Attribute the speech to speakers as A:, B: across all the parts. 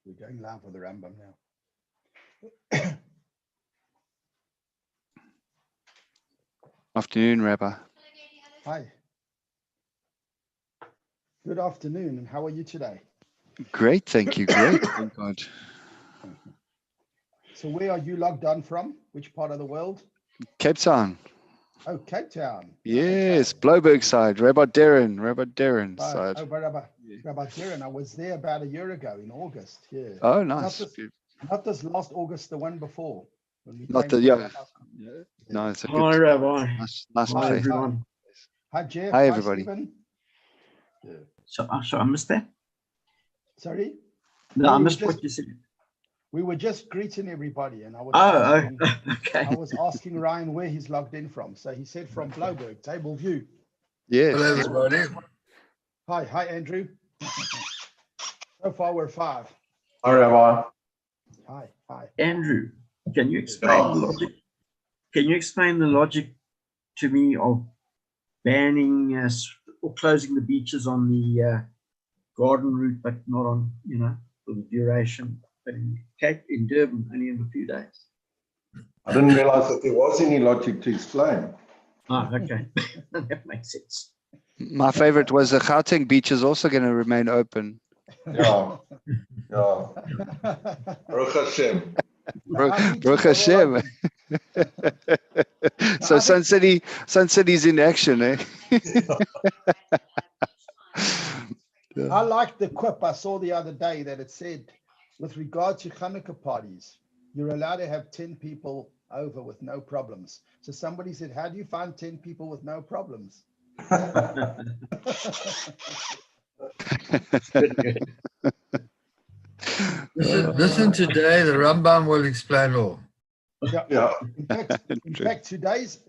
A: We're going live with the Rambam now.
B: Afternoon, Rabbi.
A: Hi. Good afternoon, and how are you today?
B: Great, thank you. Great, thank God.
A: So where are you logged on from? Which part of the world?
B: Cape Town.
A: Oh, Cape Town.
B: Yes,
A: Okay.
B: Bloberg side, Rabbi Darren side.
A: Oh, Rabbi Darren, I was there about a year ago in August. Yeah.
B: Oh, nice.
A: Not this last August, the one before. When we
B: Not
A: came
B: the,
A: to
B: yeah.
A: yeah.
B: No, it's a
C: Hi,
B: good,
C: Rabbi.
B: nice
C: Hi,
B: place.
C: everyone.
A: Hi, Jeff.
B: Hi, everybody.
A: Stephen. Yeah.
C: So I missed that.
A: Sorry?
C: No, I missed what you said.
A: We were just greeting everybody, and I was
C: okay.
A: I was asking Ryan where he's logged in from. So he said from Bloberg, Table View.
B: Yes.
D: Hello, everybody.
A: Hi, Andrew. So far, we're 5.
D: Hi, Rabbi.
A: Hi.
C: Andrew, can you explain the logic? Can you explain the logic to me of banning or closing the beaches on the garden route, but not on, for the duration, but in Durban, only in a few days?
D: I didn't realize that there was any logic to explain.
C: Ah, okay. That makes sense.
B: My favorite was the Gauteng beach is also going to remain open.
D: Yeah. Baruch Hashem.
B: Baruch Hashem. So Sun City's in action, eh?
A: I like the quip I saw the other day that it said, with regard to Hanukkah parties, you're allowed to have 10 people over with no problems. So somebody said, how do you find 10 people with no problems?
C: Good.
E: Listen today, the Rambam will explain all.
A: Yeah. In fact, today's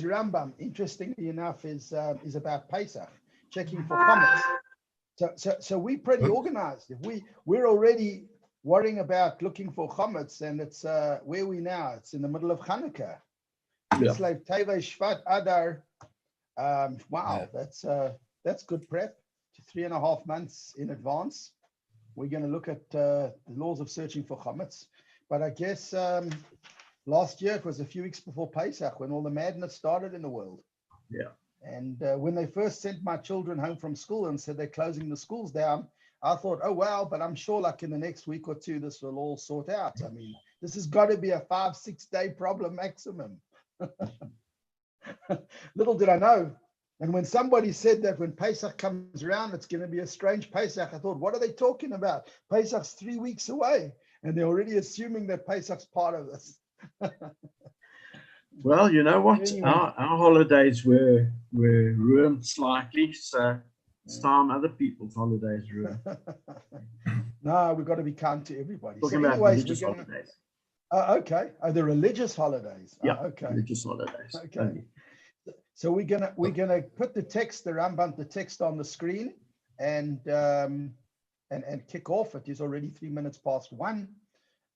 A: Rambam, interestingly enough, is about Pesach, checking for chametz. So we're pretty organized. If we're already worrying about looking for chametz, and it's where we now? It's in the middle of Hanukkah.
C: Yeah.
A: Like Tevei Shvat Adar. Wow, that's good prep. 3.5 months in advance. We're going to look at the laws of searching for chametz. But I guess last year it was a few weeks before Pesach when all the madness started in the world.
C: Yeah.
A: And when they first sent my children home from school and said they're closing the schools down, I thought, oh, wow, but I'm sure like in the next week or two, this will all sort out. I mean, this has got to be a 5-6 day problem maximum. Little did I know. And when somebody said that when Pesach comes around, it's going to be a strange Pesach, I thought, what are they talking about? Pesach's 3 weeks away. And they're already assuming that Pesach's part of this.
C: Well, you know what?
A: Anyway.
C: Our holidays were ruined slightly, so it's time other people's holidays ruined.
A: No, we've got to be kind to everybody.
C: Talking
A: So
C: about
A: anyways,
C: religious holidays.
A: Okay. The religious holidays.
C: Yeah,
A: Okay.
C: religious holidays.
A: Okay.
C: Only.
A: So we're gonna put the text, the Rambam, the text on the screen, and kick off. It is already 3 minutes past 1.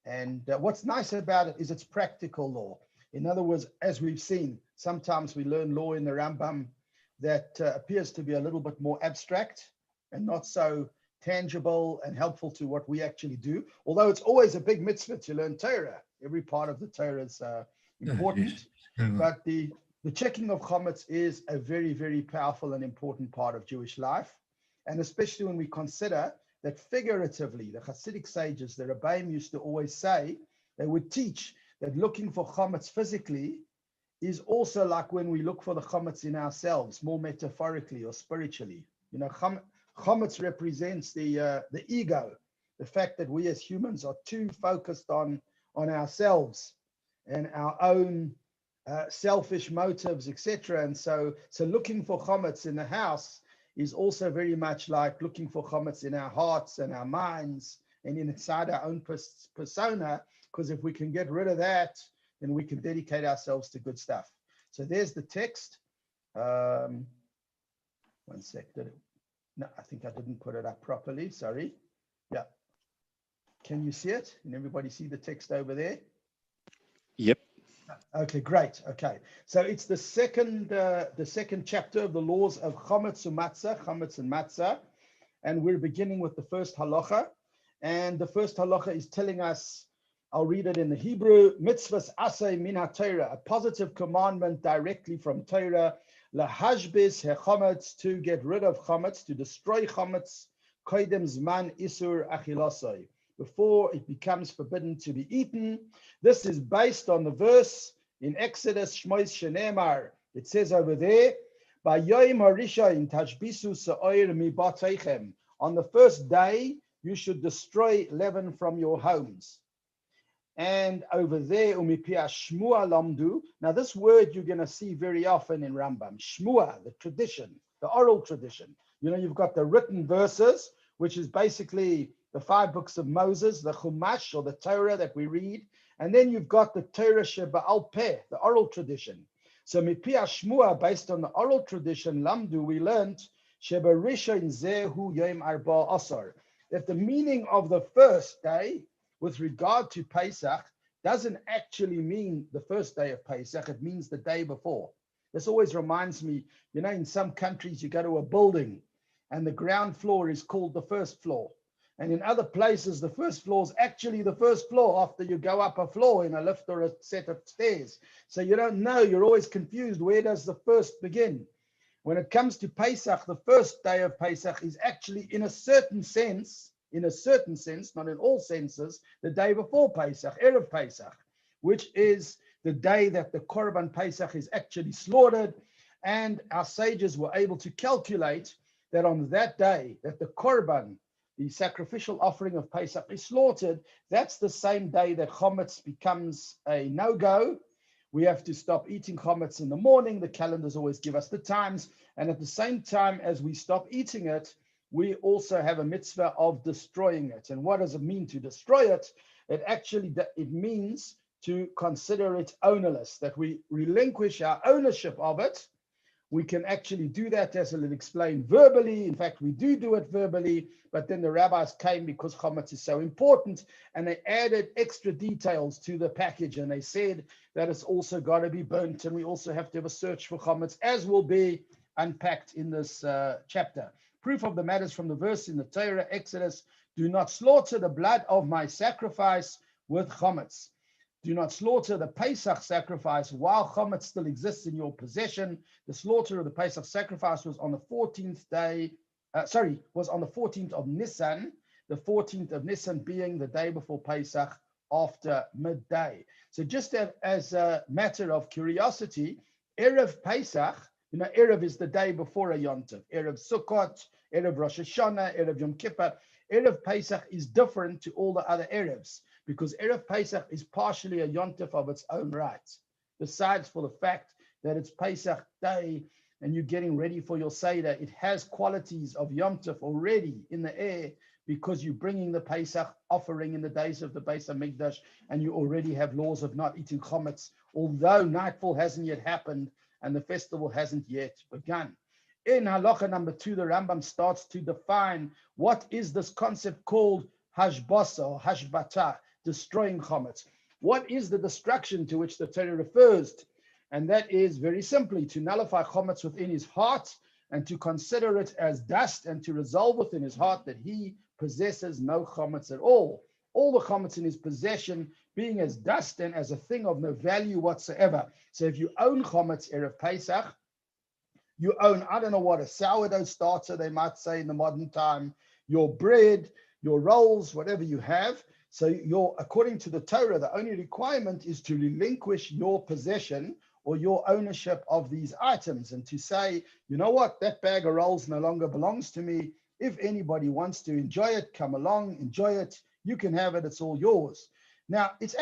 A: And what's nice about it is it's practical law. In other words, as we've seen, sometimes we learn law in the Rambam that appears to be a little bit more abstract and not so tangible and helpful to what we actually do. Although it's always a big mitzvah to learn Torah. Every part of the Torah is important. But the checking of chametz is a very, very powerful and important part of Jewish life. And especially when we consider that figuratively, the Hasidic sages, the Rebbeim used to always say, they would teach that looking for chametz physically is also like when we look for the chametz in ourselves, more metaphorically or spiritually. You know, chametz represents the ego, the fact that we as humans are too focused on ourselves and our own selfish motives, etc. And so looking for chametz in the house is also very much like looking for chametz in our hearts and our minds and inside our own persona, because if we can get rid of that, then we can dedicate ourselves to good stuff. So there's the text. 1 sec. No, I think I didn't put it up properly. Sorry. Yeah. Can you see it? Can everybody see the text over there?
B: Yep.
A: Okay, great. Okay, so it's the second chapter of the laws of chametz and matzah, and we're beginning with the first halacha. And the first halacha is telling us, I'll read it in the Hebrew, mitzvahs asay min ha-Torah, a positive commandment directly from Torah, lahashbis he-chometz, to get rid of chometz, to destroy chometz, koidem zman isur achilasai, before it becomes forbidden to be eaten. This is based on the verse in Exodus Shmois Shenemar. It says over there, Bayoim harishayin tashbisu sa'oir mibateichem. On the first day, you should destroy leaven from your homes. And over there, umipia shmua lamdu. Now, this word you're going to see very often in Rambam. Shmua, the tradition, the oral tradition. You know, you've got the written verses, which is basically the 5 books of Moses, the Chumash or the Torah that we read. And then you've got the Torah Sheba'al Peh, the oral tradition. So mipia shmua, based on the oral tradition, lamdu, we learned Sheba Rishon Zehu Yom Arba Asar, that the meaning of the first day with regard to Pesach doesn't actually mean the first day of Pesach, it means the day before. This always reminds me, you know, in some countries you go to a building and the ground floor is called the first floor. And in other places, the first floor is actually the first floor after you go up a floor in a lift or a set of stairs. So you don't know, you're always confused. Where does the first begin? When it comes to Pesach, the first day of Pesach is actually in a certain sense, not in all senses, the day before Pesach, Erev Pesach, which is the day that the Korban Pesach is actually slaughtered. And our sages were able to calculate that on that day that the Korban, the sacrificial offering of Pesach, is slaughtered, that's the same day that chometz becomes a no-go. We have to stop eating chometz in the morning. The calendars always give us the times. And at the same time as we stop eating it, we also have a mitzvah of destroying it. And what does it mean to destroy it? It means to consider it ownerless, that we relinquish our ownership of it. We can actually do that, as I'll explain, verbally. In fact, we do it verbally, but then the rabbis came because chometz is so important, and they added extra details to the package, and they said that it's also got to be burnt, and we also have to have a search for chometz, as will be unpacked in this chapter. Proof of the matters from the verse in the Torah, Exodus, do not slaughter the blood of my sacrifice with chometz. Do not slaughter the Pesach sacrifice while chometz still exists in your possession. The slaughter of the Pesach sacrifice was on the 14th day, was on the 14th of Nisan, the 14th of Nisan being the day before Pesach after midday. So just as a matter of curiosity, Erev Pesach, you know, Erev is the day before a Yom Tov. Erev Sukkot, Erev Rosh Hashanah, Erev Yom Kippur. Erev Pesach is different to all the other Erevs, because Erev Pesach is partially a Yom Tov of its own right, besides for the fact that it's Pesach day and you're getting ready for your Seder. It has qualities of Yom Tov already in the air, because you're bringing the Pesach offering in the days of the Beis HaMikdash, and you already have laws of not eating chometz, although nightfall hasn't yet happened and the festival hasn't yet begun. In halacha number 2, the Rambam starts to define what is this concept called hashbasa or hashbata, destroying chometz. What is the destruction to which the Torah refers? And that is very simply to nullify chometz within his heart and to consider it as dust, and to resolve within his heart that he possesses no chometz at all. All the chometz in his possession being as dust and as a thing of no value whatsoever. So if you own chometz Erev Pesach, you own, I don't know what, a sourdough starter, they might say in the modern time, your bread, your rolls, whatever you have. So according to the Torah, the only requirement is to relinquish your possession or your ownership of these items, and to say, you know what, that bag of rolls no longer belongs to me. If anybody wants to enjoy it, come along, enjoy it. You can have it, it's all yours. Now, it's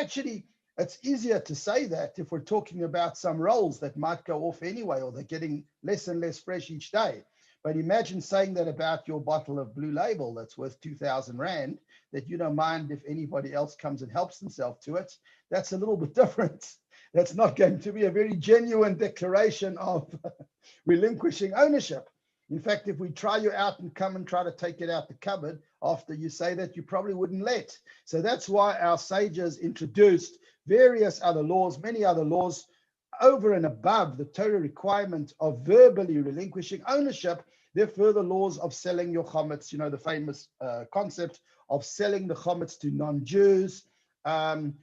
A: easier to say that if we're talking about some rolls that might go off anyway, or they're getting less and less fresh each day. But imagine saying that about your bottle of Blue Label that's worth 2,000 Rand, that you don't mind if anybody else comes and helps themselves to it. That's a little bit different. That's not going to be a very genuine declaration of relinquishing ownership. In fact, if we try you out and come and try to take it out the cupboard after you say that, you probably wouldn't let. So that's why our sages introduced various other laws, many other laws, over and above the Torah requirement of verbally relinquishing ownership. There are further laws of selling your chometz, you know, the famous concept of selling the chametz to non-Jews,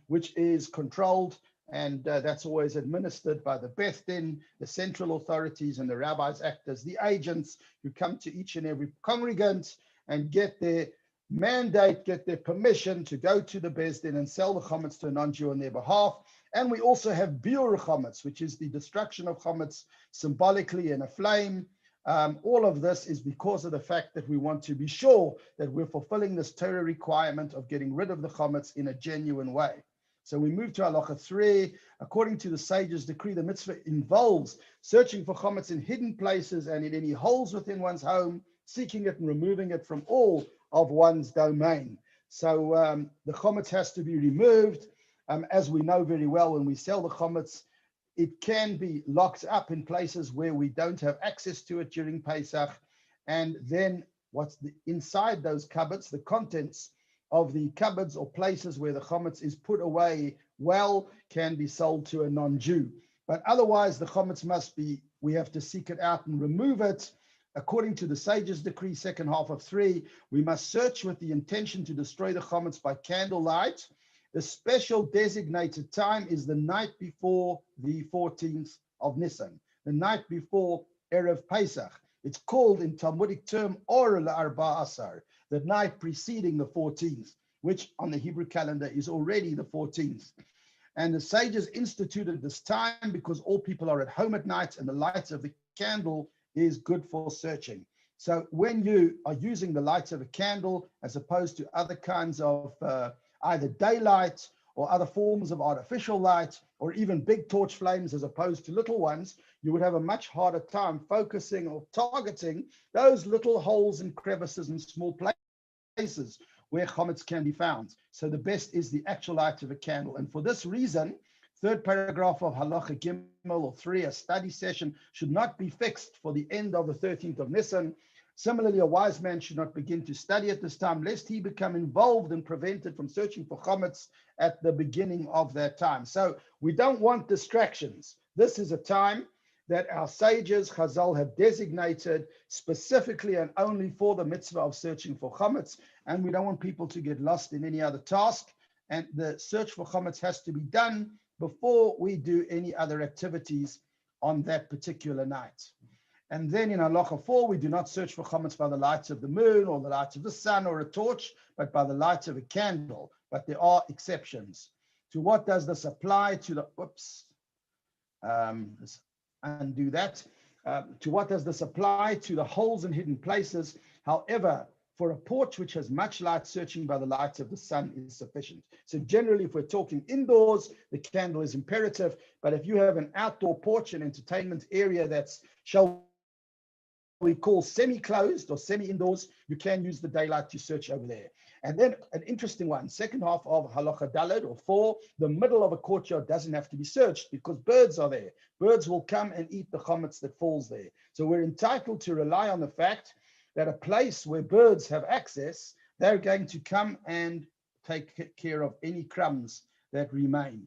A: which is controlled, and that's always administered by the Beth Din, the central authorities, and the rabbis act as the agents who come to each and every congregant and get their mandate, get their permission to go to the Beis Din and sell the chametz to a non-Jew on their behalf. And we also have biur chametz, which is the destruction of chametz symbolically in a flame. All of this is because of the fact that we want to be sure that we're fulfilling this Torah requirement of getting rid of the chametz in a genuine way. So we move to halacha 3. According to the sage's decree, the mitzvah involves searching for chametz in hidden places and in any holes within one's home, seeking it and removing it from all of one's domain. So the chametz has to be removed. As we know very well, when we sell the chametz, it can be locked up in places where we don't have access to it during Pesach. And then what's inside those cupboards, the contents of the cupboards or places where the chametz is put away well, can be sold to a non-Jew. But otherwise, the chametz we have to seek it out and remove it. According to the sage's decree, second half of 3, we must search with the intention to destroy the chametz by candlelight. The special designated time is the night before the 14th of Nisan, the night before Erev Pesach. It's called in Talmudic term Or L'Arba Asar, the night preceding the 14th, which on the Hebrew calendar is already the 14th. And the sages instituted this time because all people are at home at night and the light of the candle is good for searching. So when you are using the light of a candle as opposed to other kinds of either daylight or other forms of artificial light, or even big torch flames as opposed to little ones, you would have a much harder time focusing or targeting those little holes and crevices and small places where chametz can be found. So the best is the actual light of a candle. And for this reason, third paragraph of halacha gimel or 3, a study session should not be fixed for the end of the 13th of Nisan. Similarly, a wise man should not begin to study at this time, lest he become involved and prevented from searching for chametz at the beginning of that time. So we don't want distractions. This is a time that our sages, Chazal, have designated specifically and only for the mitzvah of searching for chametz, and we don't want people to get lost in any other task. And the search for chametz has to be done before we do any other activities on that particular night. And then in halacha 4, we do not search for chametz by the light of the moon or the light of the sun or a torch, but by the light of a candle. But there are exceptions. To what does this apply? To the, let's undo that. To what does this apply? To the holes and hidden places. However, for a porch which has much light, searching by the light of the sun is sufficient. So generally, if we're talking indoors, the candle is imperative. But if you have an outdoor porch, an entertainment area that's, shall we call semi-closed or semi-indoors, you can use the daylight to search over there. And then an interesting one, second half of halacha daled or 4, the middle of a courtyard doesn't have to be searched because birds are there. Birds will come and eat the chametz that falls there. So we're entitled to rely on the fact that a place where birds have access, they're going to come and take care of any crumbs that remain.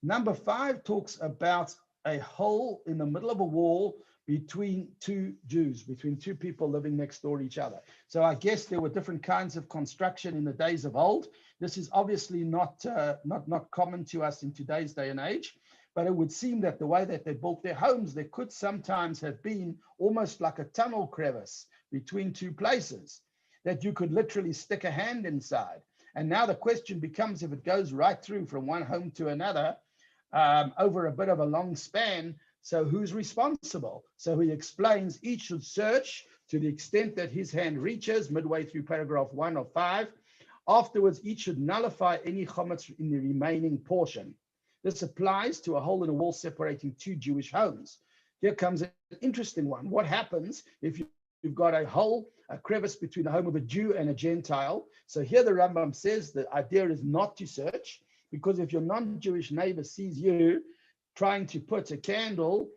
A: Number 5 talks about a hole in the middle of a wall between two Jews, between two people living next door to each other. So I guess there were different kinds of construction in the days of old. This is obviously not common to us in today's day and age, but it would seem that the way that they built their homes, there could sometimes have been almost like a tunnel crevice between two places that you could literally stick a hand inside. And now the question becomes, if it goes right through from one home to another over a bit of a long span, so who's responsible? So he explains each should search to the extent that his hand reaches, midway through paragraph 1 of 5. Afterwards, each should nullify any chametz in the remaining portion. This applies to a hole in a wall separating two Jewish homes. Here comes an interesting one. What happens if you've got a hole, a crevice between the home of a Jew and a Gentile? So here the Rambam says the idea is not to search, because if your non-Jewish neighbor sees you trying to put a candle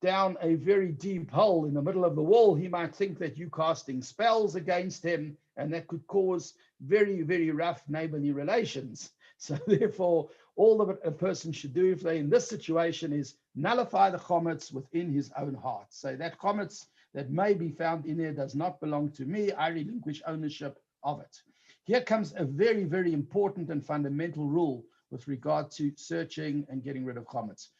A: down a very deep hole in the middle of the wall, he might think that you're casting spells against him, and that could cause very, very rough neighborly relations. So therefore, all that a person should do if they're in this situation is nullify the chametz within his own heart. So that chametz that may be found in there does not belong to me. I relinquish ownership of it. here comes a very, very important and fundamental rule with regard to searching and getting rid of chametz.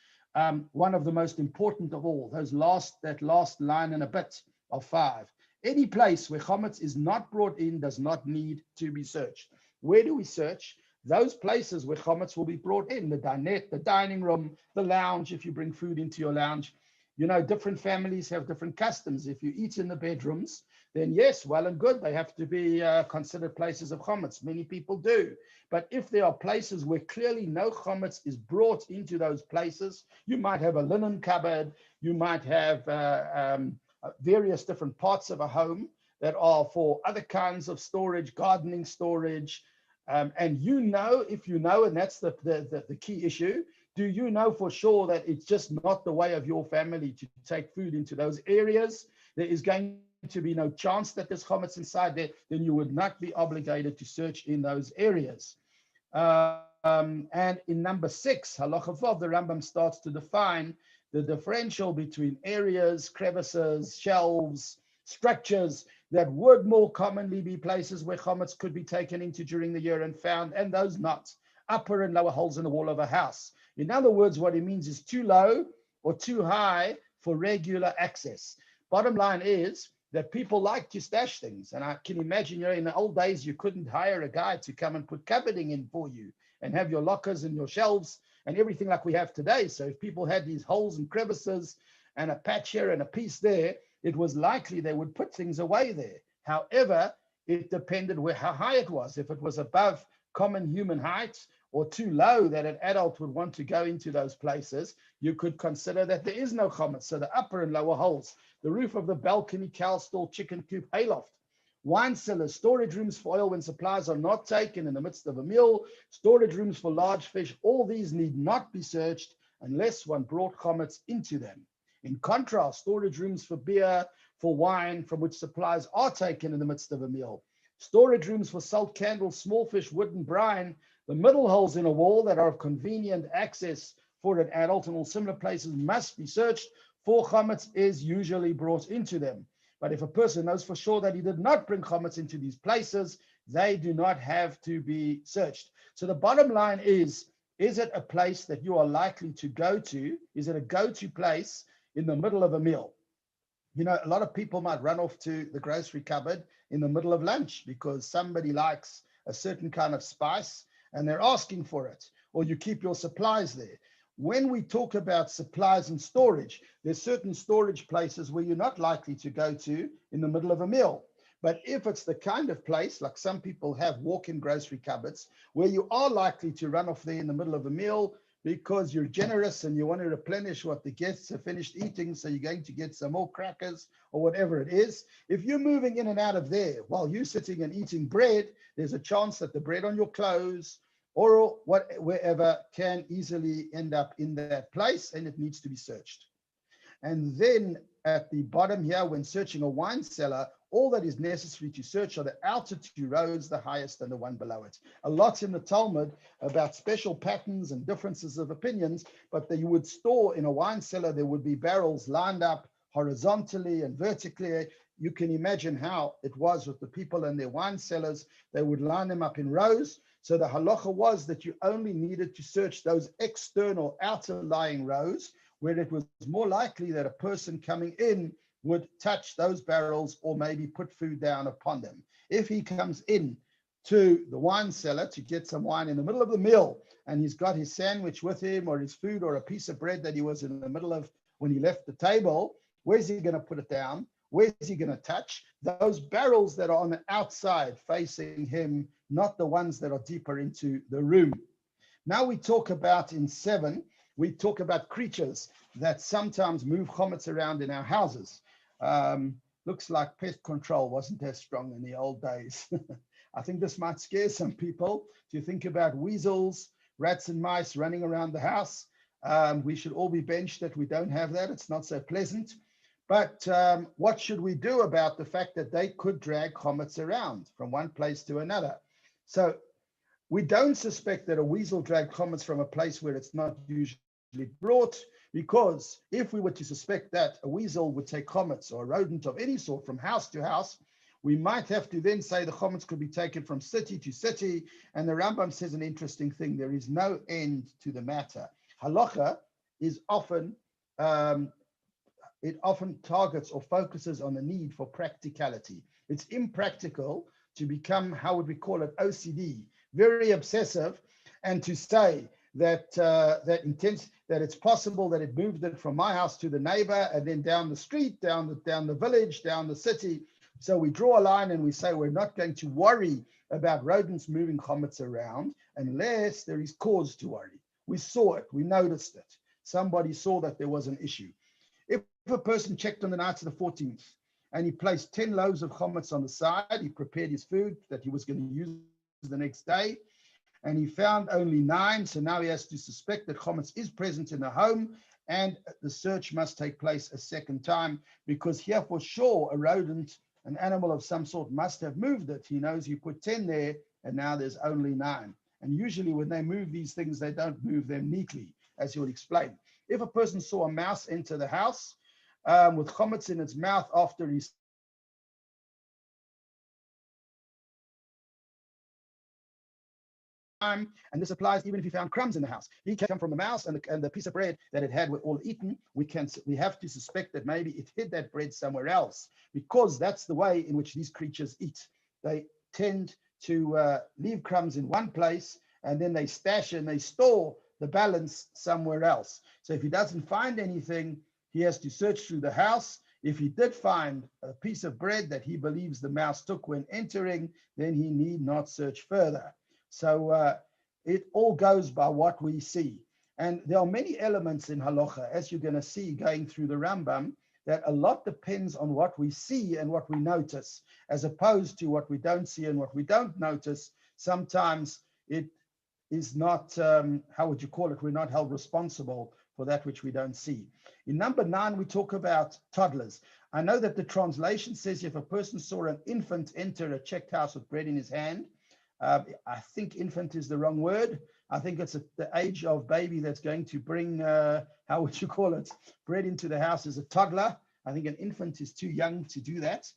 A: One of the most important of all, that last line and a bit of 5. Any place where chametz is not brought in does not need to be searched. Where do we search? Those places where chametz will be brought in, the dinette, the dining room, the lounge, if you bring food into your lounge. You know, different families have different customs. If you eat in the bedrooms, then yes, well and good, they have to be considered places of chametz. Many people do. But if there are places where clearly no chametz is brought into those places, you might have a linen cupboard, you might have various different parts of a home that are for other kinds of storage, gardening storage. And you know, if you know, and that's the key issue, do you know for sure that it's just not the way of your family to take food into those areas? There is going to be no chance that there's chametz inside there, then you would not be obligated to search in those areas. And in number 6, halacha vav, the Rambam starts to define the differential between areas, crevices, shelves, structures that would more commonly be places where chametz could be taken into during the year and found, and those not, upper and lower holes in the wall of a house. In other words, what it means is too low or too high for regular access. Bottom line is that people like to stash things. And I can imagine, you know, in the old days, you couldn't hire a guy to come and put cupboarding in for you and have your lockers and your shelves and everything like we have today. So if people had these holes and crevices and a patch here and a piece there, it was likely they would put things away there. However, it depended how high it was. If it was above common human height or too low that an adult would want to go into those places, you could consider that there is no chametz. So the upper and lower holes, the roof of the balcony, cow stall, chicken coop, hayloft, wine cellars, storage rooms for oil when supplies are not taken in the midst of a meal, storage rooms for large fish, all these need not be searched unless one brought chametz into them. In contrast, storage rooms for beer, for wine, from which supplies are taken in the midst of a meal, storage rooms for salt, candles, small fish, wood and brine, the middle holes in a wall that are of convenient access for an adult and all similar places must be searched, for chametz is usually brought into them. But if a person knows for sure that he did not bring chametz into these places, they do not have to be searched. So the bottom line is it a place that you are likely to go to? Is it a go-to place in the middle of a meal? You know, a lot of people might run off to the grocery cupboard in the middle of lunch because somebody likes a certain kind of spice and they're asking for it, or you keep your supplies there. When we talk about supplies and storage, there's certain storage places where you're not likely to go to in the middle of a meal. But if it's the kind of place, like some people have walk-in grocery cupboards, where you are likely to run off there in the middle of a meal because you're generous and you want to replenish what the guests have finished eating, so you're going to get some more crackers or whatever it is. If you're moving in and out of there while you're sitting and eating bread, there's a chance that the bread on your clothes or wherever can easily end up in that place, and it needs to be searched. And then at the bottom here, when searching a wine cellar, all that is necessary to search are the outer 2 rows, the highest and the one below it. A lot in the Talmud about special patterns and differences of opinions, but that you would store in a wine cellar, there would be barrels lined up horizontally and vertically. You can imagine how it was with the people in their wine cellars. They would line them up in rows. So the halacha was that you only needed to search those external outer lying rows, where it was more likely that a person coming in would touch those barrels or maybe put food down upon them. If he comes in to the wine cellar to get some wine in the middle of the meal and he's got his sandwich with him or his food or a piece of bread that he was in the middle of when he left the table, where's he going to put it down? Where's he going to touch? Those barrels that are on the outside facing him, not the ones that are deeper into the room. Now we talk about in 7, we talk about creatures that sometimes move chametz around in our houses. Looks like pest control wasn't as strong in the old days. I think this might scare some people. Do you think about weasels, rats and mice running around the house? We should all be benched that we don't have that. It's not so pleasant. But what should we do about the fact that they could drag chametz around from one place to another? So we don't suspect that a weasel dragged chametz from a place where it's not usually brought, because if we were to suspect that a weasel would take chametz or a rodent of any sort from house to house, We might have to then say the chametz could be taken from city to city. And the Rambam says an interesting thing. There is no end to the matter. Halacha is often, it often targets or focuses on the need for practicality. It's impractical to become, how would we call it, OCD, very obsessive, and to say that that it's possible that it moved it from my house to the neighbor and then down the street, down the village, down the city. So we draw a line and we say we're not going to worry about rodents moving chametz around unless there is cause to worry. We saw it, we noticed it. Somebody saw that there was an issue. If a person checked on the night of the 14th and he placed 10 loaves of chametz on the side, he prepared his food that he was going to use the next day, and he found only 9, so now he has to suspect that chametz is present in the home, and the search must take place a second time, because here for sure a rodent, an animal of some sort, must have moved it. He knows you put 10 there, and now there's only 9. And usually when they move these things, they don't move them neatly, as you'll explain. If a person saw a mouse enter the house with chametz in its mouth after he's and this applies even if he found crumbs in the house. He can come from the mouse and the piece of bread that it had were all eaten. We have to suspect that maybe it hid that bread somewhere else, because that's the way in which these creatures eat. They tend to leave crumbs in one place and then they stash and they store the balance somewhere else. So if he doesn't find anything, he has to search through the house. If he did find a piece of bread that he believes the mouse took when entering, then he need not search further. So it all goes by what we see. And there are many elements in halacha, as you're going to see going through the Rambam, that a lot depends on what we see and what we notice, as opposed to what we don't see and what we don't notice. Sometimes it is not, how would you call it? We're not held responsible for that which we don't see. In number 9, we talk about toddlers. I know that the translation says if a person saw an infant enter a checked house with bread in his hand, I think infant is the wrong word. I think it's the age of baby that's going to bring, how would you call it, bread into the house is a toddler. I think an infant is too young to do that.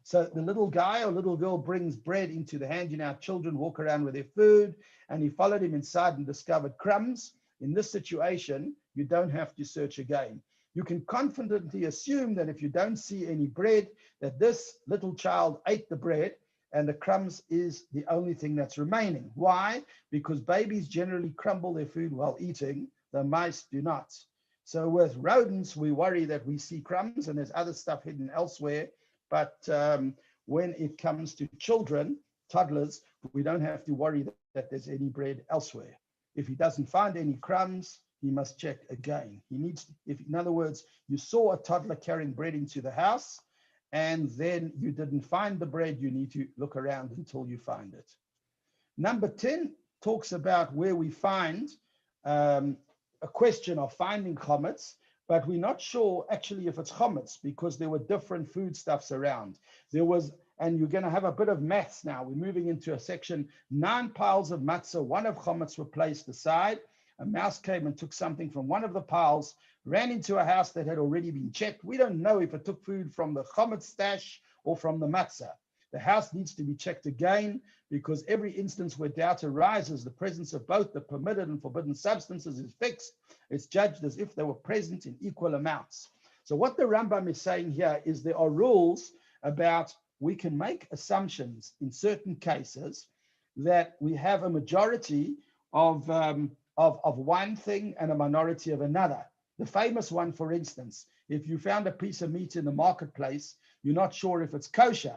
A: So the little guy or little girl brings bread into the hand. You know, children walk around with their food, and he followed him inside and discovered crumbs. In this situation, you don't have to search again. You can confidently assume that if you don't see any bread, that this little child ate the bread, and the crumbs is the only thing that's remaining. Why? Because babies generally crumble their food while eating. The mice do not. So with rodents, we worry that we see crumbs and there's other stuff hidden elsewhere. But when it comes to children, toddlers, we don't have to worry that there's any bread elsewhere. If he doesn't find any crumbs, he must check again. He needs, in other words, you saw a toddler carrying bread into the house, and then you didn't find the bread, you need to look around until you find it. Number 10 talks about where we find a question of finding chametz, but we're not sure actually if it's chametz, because there were different foodstuffs around. There was, and you're going to have a bit of maths now. We're moving into a section, 9 piles of matzah, 1 of chametz were placed aside. A mouse came and took something from one of the piles, ran into a house that had already been checked. We don't know if it took food from the chametz stash or from the matzah. The house needs to be checked again, because every instance where doubt arises, the presence of both the permitted and forbidden substances is fixed. It's judged as if they were present in equal amounts. So what the Rambam is saying here is there are rules about we can make assumptions in certain cases that we have a majority of one thing and a minority of another. The famous one, for instance, if you found a piece of meat in the marketplace, you're not sure if it's kosher.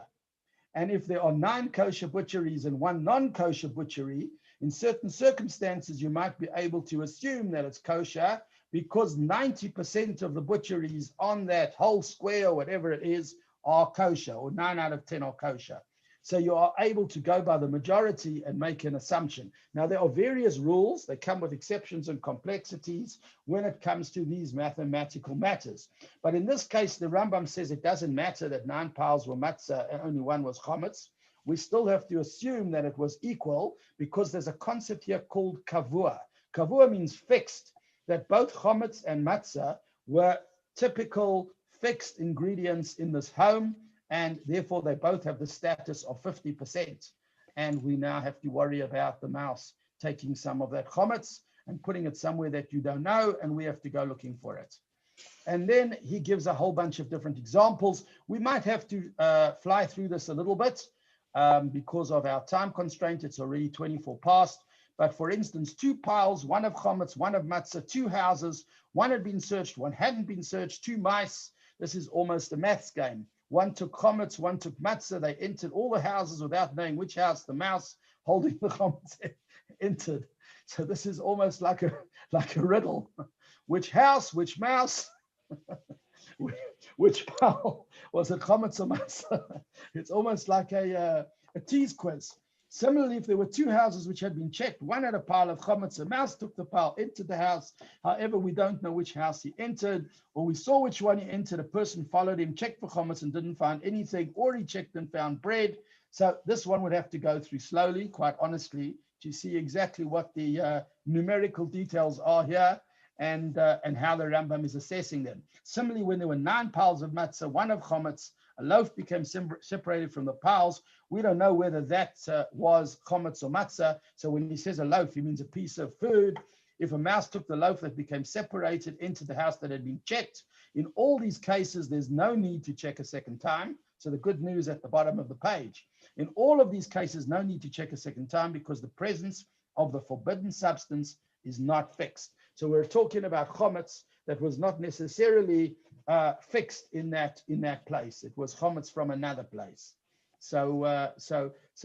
A: And if there are 9 kosher butcheries and 1 non-kosher butchery, in certain circumstances, you might be able to assume that it's kosher, because 90% of the butcheries on that whole square or whatever it is are kosher, or 9 out of 10 are kosher. So you are able to go by the majority and make an assumption. Now, there are various rules. They come with exceptions and complexities when it comes to these mathematical matters. But in this case, the Rambam says it doesn't matter that 9 piles were matzah and only 1 was chametz. We still have to assume that it was equal, because there's a concept here called kavua. Kavua means fixed, that both chametz and matzah were typical fixed ingredients in this home, and therefore they both have the status of 50%. And we now have to worry about the mouse taking some of that chametz and putting it somewhere that you don't know, and we have to go looking for it. And then he gives a whole bunch of different examples. We might have to fly through this a little bit because of our time constraint. It's already 24 past. But for instance, 2 piles, one of chametz, one of matzah, 2 houses, one had been searched, one hadn't been searched, 2 mice. This is almost a maths game. One took chametz, one took matzah. They entered all the houses without knowing which house the mouse holding the chametz entered. So this is almost like a riddle. Which house, which mouse, which pile was it chametz or matzah? It's almost like a tease quiz. Similarly, if there were 2 houses which had been checked, one had a pile of chametz, a mouse took the pile, entered the house. However, we don't know which house he entered, or we saw which one he entered. A person followed him, checked for chametz and didn't find anything, or he checked and found bread. So this one would have to go through slowly, quite honestly, to see exactly what the numerical details are here and how the Rambam is assessing them. Similarly, when there were 9 piles of matzah, 1 of chametz, a loaf became separated from the piles. We don't know whether that was chametz or matzah. So when he says a loaf, he means a piece of food. If a mouse took the loaf that became separated into the house that had been checked, in all these cases, there's no need to check a second time. So the good news at the bottom of the page. In all of these cases, no need to check a second time because the presence of the forbidden substance is not fixed. So we're talking about chametz that was not necessarily fixed in that place. It was chametz from another place. So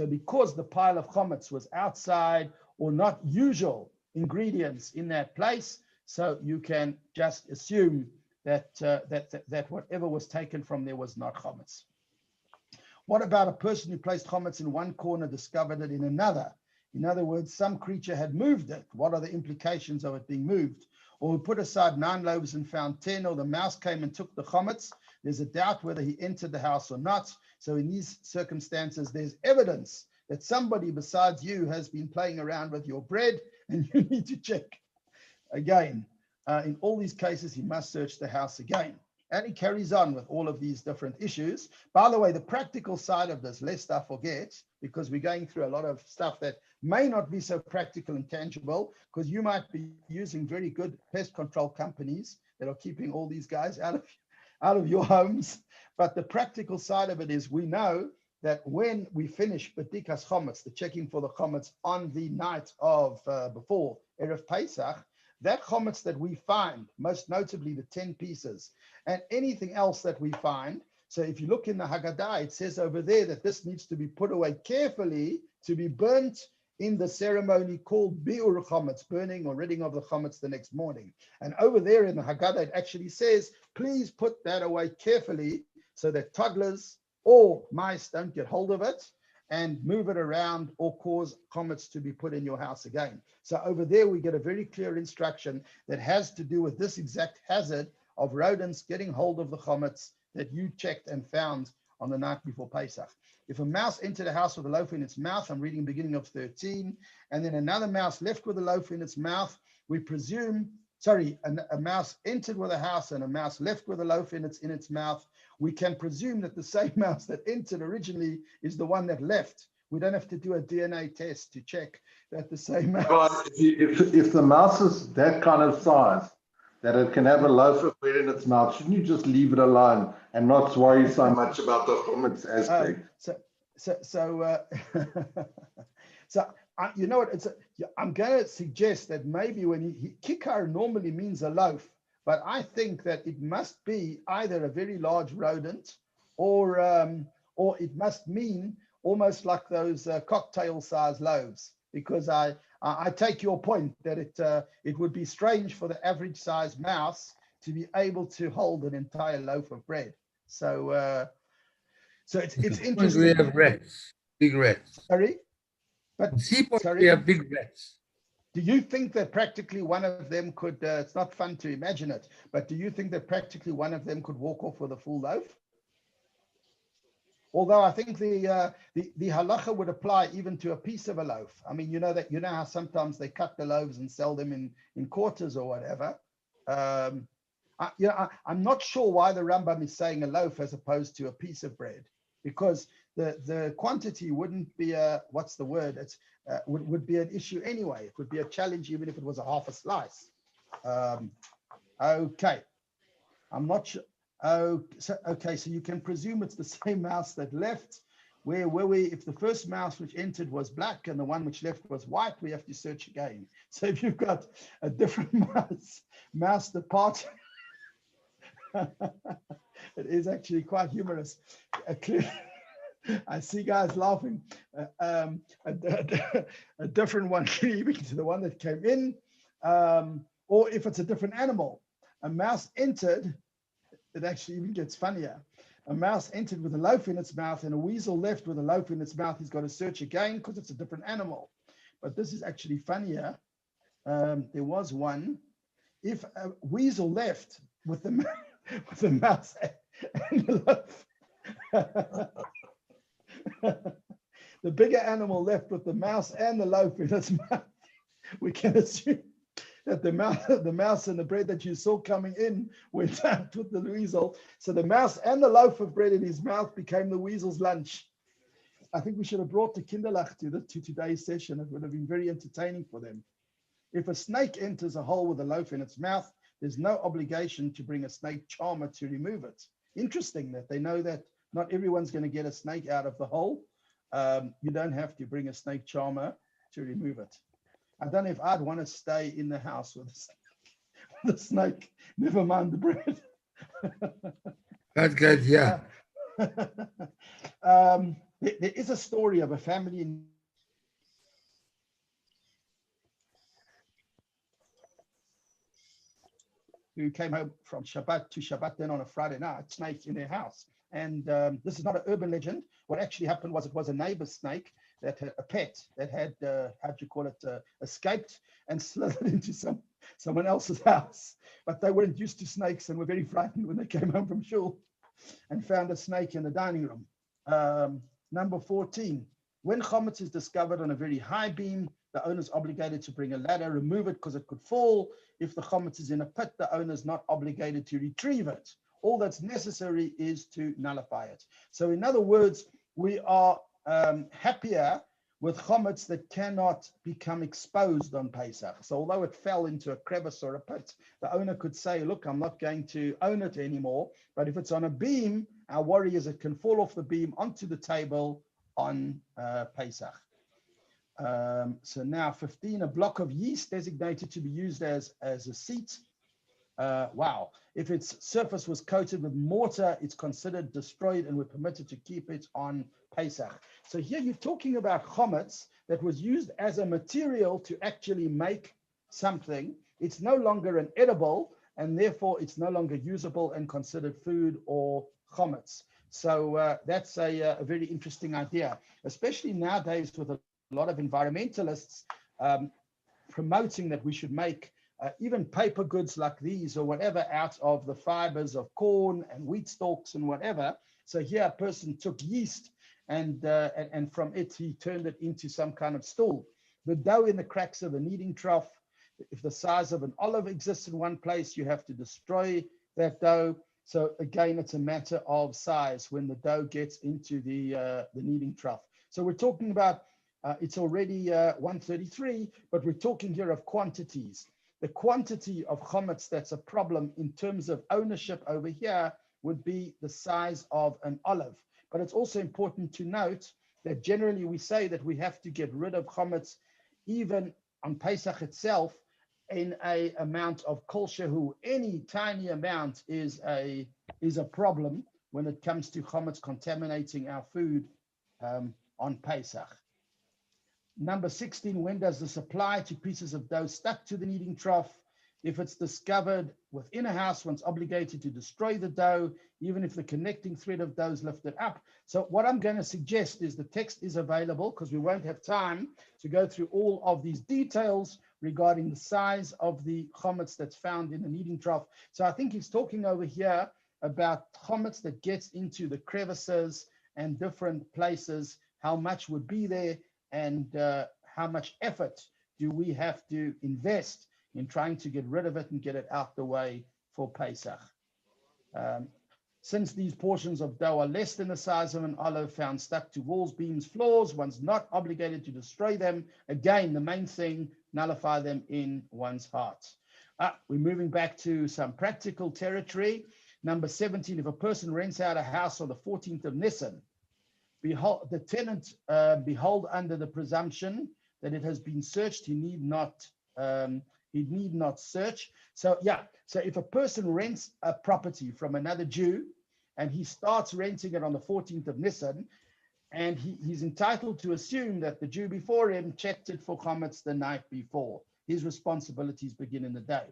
A: because the pile of chametz was outside or not usual ingredients in that place, so you can just assume that that whatever was taken from there was not chametz. What about a person who placed chametz in one corner, discovered it in another? In other words, some creature had moved it. What are the implications of it being moved? Or who put aside 9 loaves and found 10, or the mouse came and took the chametz. There's a doubt whether he entered the house or not. So in these circumstances, there's evidence that somebody besides you has been playing around with your bread, and you need to check again. In all these cases, he must search the house again. And he carries on with all of these different issues. By the way, the practical side of this, lest I forget, because we're going through a lot of stuff that may not be so practical and tangible, because you might be using very good pest control companies that are keeping all these guys out of your homes. But the practical side of it is we know that when we finish bedikas chametz, the checking for the chametz on the night of before Erev Pesach, that chametz that we find, most notably the 10 pieces, and anything else that we find. So if you look in the Haggadah, it says over there that this needs to be put away carefully to be burnt in the ceremony called bi'ur chametz, burning or ridding of the chametz the next morning. And over there in the Haggadah, it actually says, please put that away carefully so that toddlers or mice don't get hold of it and move it around or cause chametz to be put in your house again. So over there, we get a very clear instruction that has to do with this exact hazard of rodents getting hold of the chametz that you checked and found on the night before Pesach. If a mouse entered a house with a loaf in its mouth, I'm reading beginning of 13, and then another mouse left with a loaf in its mouth, we presume, a mouse entered with a house and a mouse left with a loaf in its mouth, we can presume that the same mouse that entered originally is the one that left. We don't have to do a DNA test to check that the same mouse.
D: But if the mouse is that kind of size, that it can have a loaf of bread in its mouth, shouldn't you just leave it alone and not worry so much about the chametz aspect?
A: You know what? I'm going to suggest that maybe when kikar normally means a loaf, but I think that it must be either a very large rodent, or it must mean almost like those cocktail-sized loaves. Because I take your point that it would be strange for the average-sized mouse to be able to hold an entire loaf of bread. So it's interesting.
E: We have rats, big rats.
A: Sorry, but
E: We have big rats.
A: Do you think that practically one of them could? It's not fun to imagine it, but do you think that practically one of them could walk off with a full loaf? Although I think the halacha would apply even to a piece of a loaf. I mean, you know how sometimes they cut the loaves and sell them in quarters or whatever. I'm not sure why the Rambam is saying a loaf as opposed to a piece of bread. because the quantity wouldn't be a, what's the word? It's would be an issue anyway. It would be a challenge even if it was a half a slice. Okay, I'm not sure. Oh, so, okay, so you can presume it's the same mouse that left. Where were we? If the first mouse which entered was black and the one which left was white, we have to search again. So if you've got a different mouse departing, it is actually quite humorous. I see guys laughing. A different one even to the one that came in, or if it's a different animal. A mouse entered, it actually even gets funnier. A mouse entered with a loaf in its mouth and a weasel left with a loaf in its mouth. He's got to search again because it's a different animal. But this is actually funnier. There was one. If a weasel left with the mouse and the loaf, the bigger animal left with the mouse and the loaf in its mouth, we can assume that the mouse and the bread that you saw coming in went out with the weasel. So the mouse and the loaf of bread in his mouth became the weasel's lunch. I think we should have brought the kinderlach to today's session. It would have been very entertaining for them. If a snake enters a hole with a loaf in its mouth, there's no obligation to bring a snake charmer to remove it. Interesting that they know that not everyone's going to get a snake out of the hole. You don't have to bring a snake charmer to remove it. I don't know if I'd want to stay in the house with a snake, never mind the bread.
E: That's good, yeah.
A: There is a story of a family in who came home from Shabbat to Shabbat then on a Friday night, snake in their house. And this is not an urban legend. What actually happened was it was a neighbor's snake that had a pet that had, how do you call it, escaped and slithered into someone else's house. But they weren't used to snakes and were very frightened when they came home from shul and found a snake in the dining room. Number 14, when chametz is discovered on a very high beam, the owner is obligated to bring a ladder, remove it because it could fall. If the chametz is in a pit, the owner is not obligated to retrieve it. All that's necessary is to nullify it. So in other words, we are happier with chametz that cannot become exposed on Pesach. So although it fell into a crevice or a pit, the owner could say, look, I'm not going to own it anymore. But if it's on a beam, our worry is it can fall off the beam onto the table on Pesach. So now 15, a block of yeast designated to be used as a seat. Wow. If its surface was coated with mortar, it's considered destroyed and we're permitted to keep it on Pesach. So here you're talking about chametz that was used as a material to actually make something. It's no longer an edible and therefore it's no longer usable and considered food or chametz. So that's a very interesting idea, especially nowadays with a lot of environmentalists promoting that we should make even paper goods like these or whatever out of the fibers of corn and wheat stalks and whatever. So here a person took yeast and from it he turned it into some kind of stool. The dough in the cracks of a kneading trough, if the size of an olive exists in one place, you have to destroy that dough. So again, it's a matter of size when the dough gets into the kneading trough. So we're talking about, it's already 1:33, but we're talking here of quantities. The quantity of chametz that's a problem in terms of ownership over here would be the size of an olive. But it's also important to note that generally we say that we have to get rid of chametz even on Pesach itself in a amount of kol shehu. Any tiny amount is a problem when it comes to chametz contaminating our food on Pesach. Number 16, when does this apply to pieces of dough stuck to the kneading trough? If it's discovered within a house, one's obligated to destroy the dough, even if the connecting thread of dough is lifted up. So what I'm going to suggest is the text is available because we won't have time to go through all of these details regarding the size of the chametz that's found in the kneading trough. So I think he's talking over here about chametz that gets into the crevices and different places, how much would be there, and how much effort do we have to invest in trying to get rid of it and get it out the way for Pesach. Since these portions of dough are less than the size of an olive found stuck to walls, beams, floors, one's not obligated to destroy them. Again, the main thing, nullify them in one's heart. We're moving back to some practical territory. Number 17, if a person rents out a house on the 14th of Nisan, behold, the tenant behold under the presumption that it has been searched, he need not search. So if a person rents a property from another Jew and he starts renting it on the 14th of Nisan, and he's entitled to assume that the Jew before him checked it for chametz the night before. His responsibilities begin in the day.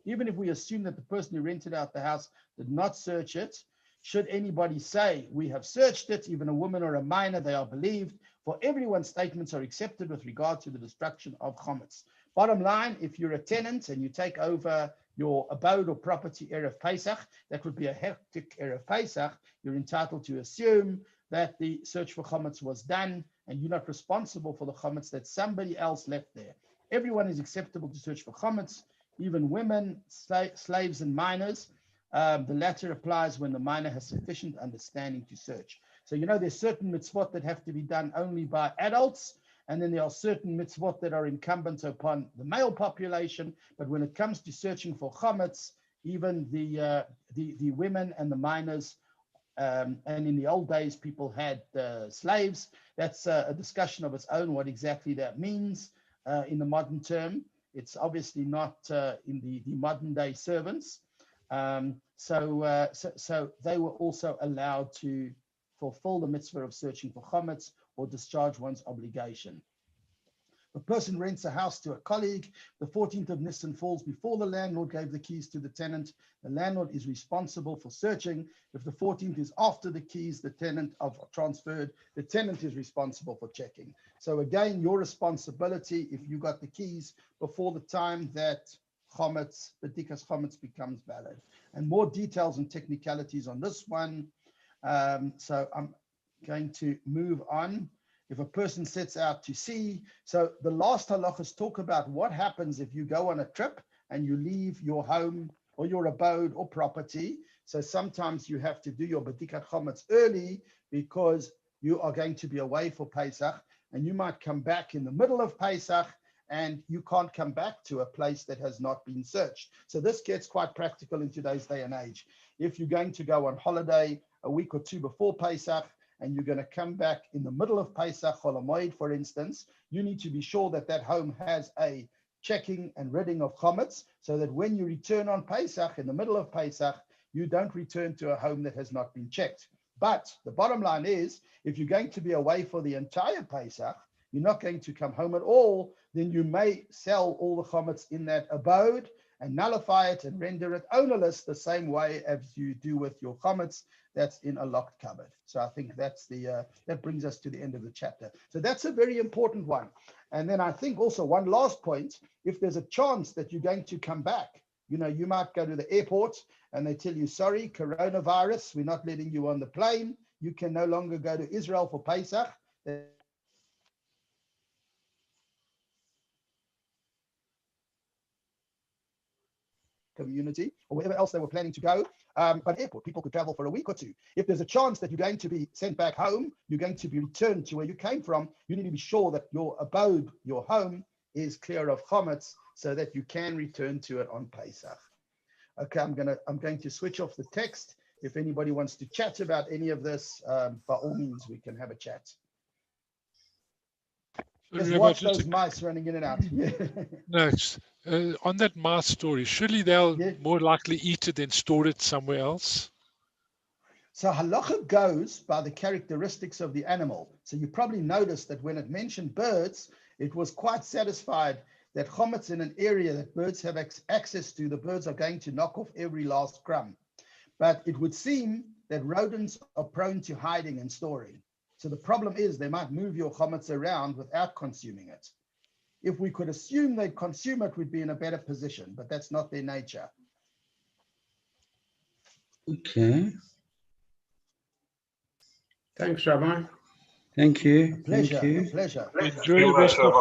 A: Even if we assume that the person who rented out the house did not search it, should anybody say, we have searched it, even a woman or a minor, they are believed, for everyone's statements are accepted with regard to the destruction of chametz. Bottom line, if you're a tenant and you take over your abode or property Erev Pesach, that would be a hectic Erev Pesach, you're entitled to assume that the search for chametz was done and you're not responsible for the chametz that somebody else left there. Everyone is acceptable to search for chametz, even women, slaves and minors. The latter applies when the minor has sufficient understanding to search. So, there's certain mitzvot that have to be done only by adults, and then there are certain mitzvot that are incumbent upon the male population. But when it comes to searching for chametz, even the women and the minors, and in the old days, people had slaves. That's a discussion of its own, what exactly that means in the modern term. It's obviously not in the modern day servants. So they were also allowed to fulfill the mitzvah of searching for chametz or discharge one's obligation. A person rents a house to a colleague. The 14th of Nisan falls before the landlord gave the keys to the tenant. The landlord is responsible for searching. If the 14th is after the keys the tenant have transferred, the tenant is responsible for checking. So again, your responsibility if you got the keys before the time that chametz, bedikas chametz becomes valid. And more details and technicalities on this one. So I'm going to move on. If a person sets out to sea, so the last halachas talk about what happens if you go on a trip and you leave your home or your abode or property. So sometimes you have to do your bedikat chametz early because you are going to be away for Pesach, and you might come back in the middle of Pesach and you can't come back to a place that has not been searched. So this gets quite practical in today's day and age. If you're going to go on holiday a week or two before Pesach, and you're going to come back in the middle of Pesach, Chol HaMoed, for instance, you need to be sure that that home has a checking and ridding of chametz, so that when you return on Pesach, in the middle of Pesach, you don't return to a home that has not been checked. But the bottom line is, if you're going to be away for the entire Pesach, you're not going to come home at all, then you may sell all the chametz in that abode and nullify it and render it ownerless the same way as you do with your chametz that's in a locked cupboard. So I think that's that brings us to the end of the chapter. So that's a very important one. And then I think also one last point, if there's a chance that you're going to come back, you might go to the airport and they tell you, sorry, coronavirus, we're not letting you on the plane. You can no longer go to Israel for Pesach. Community or wherever else they were planning to go, but airport, people could travel for a week or two. If there's a chance that you're going to be sent back home, you're going to be returned to where you came from, you need to be sure that your abode, your home, is clear of chametz so that you can return to it on Pesach. Okay, I'm going to switch off the text. If anybody wants to chat about any of this, by all means, we can have a chat. Just watch those mice running in and out.
F: No, on that mouse story, surely they'll more likely eat it than store it somewhere else.
A: So halacha goes by the characteristics of the animal. So you probably noticed that when it mentioned birds, it was quite satisfied that chametz in an area that birds have access to, the birds are going to knock off every last crumb. But it would seem that rodents are prone to hiding and storing. So the problem is they might move your chametz around without consuming it. If we could assume they'd consume it, we'd be in a better position, but that's not their nature.
G: Okay.
E: Thanks, Rabbi.
G: Thank you.
A: A pleasure.
G: Thank you.
A: A pleasure.
F: Enjoy the rest of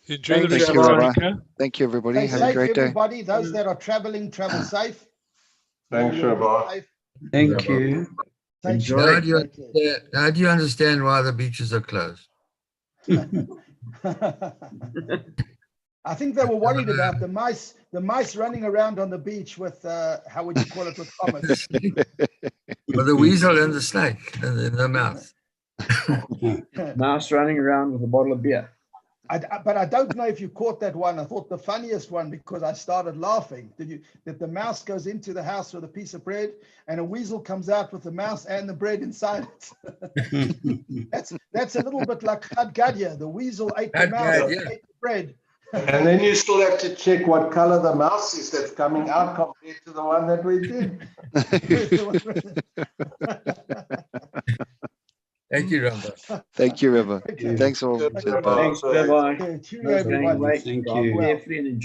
B: Thank you, Rabbi. Thank you, everybody.
A: Stay
B: Have
A: safe,
B: a great day.
A: everybody. Those that are traveling, travel safe.
D: Thanks, Rabbi.
A: Safe.
G: Thank you.
A: Thank
C: Enjoy.
E: Now do you
A: Thank you.
E: now do you understand why the beaches are closed?
A: I think they were worried about the mice running around on the beach with, how would you call it, with comets.
E: Or the weasel and the snake in the mouth.
C: Mouse running around with a bottle of beer.
A: But I don't know if you caught that one. I thought the funniest one, because I started laughing. That the mouse goes into the house with a piece of bread and a weasel comes out with the mouse and the bread inside it. That's a little bit like Chad Gadya. The weasel ate the
E: Chad
A: mouse and
E: Gadya.
A: ate the bread.
D: And then you still have to check what color the mouse is that's coming out compared to the one that we did.
E: Thank you, Rambam.
B: Thank you, Reva.
A: Okay.
B: Thanks all.
A: Okay.
B: Cheers, bye.
C: Thanks. Bye-bye.
A: Okay, cheerio, everybody.
G: Thank
C: Drive
G: you.
C: carefully and enjoy.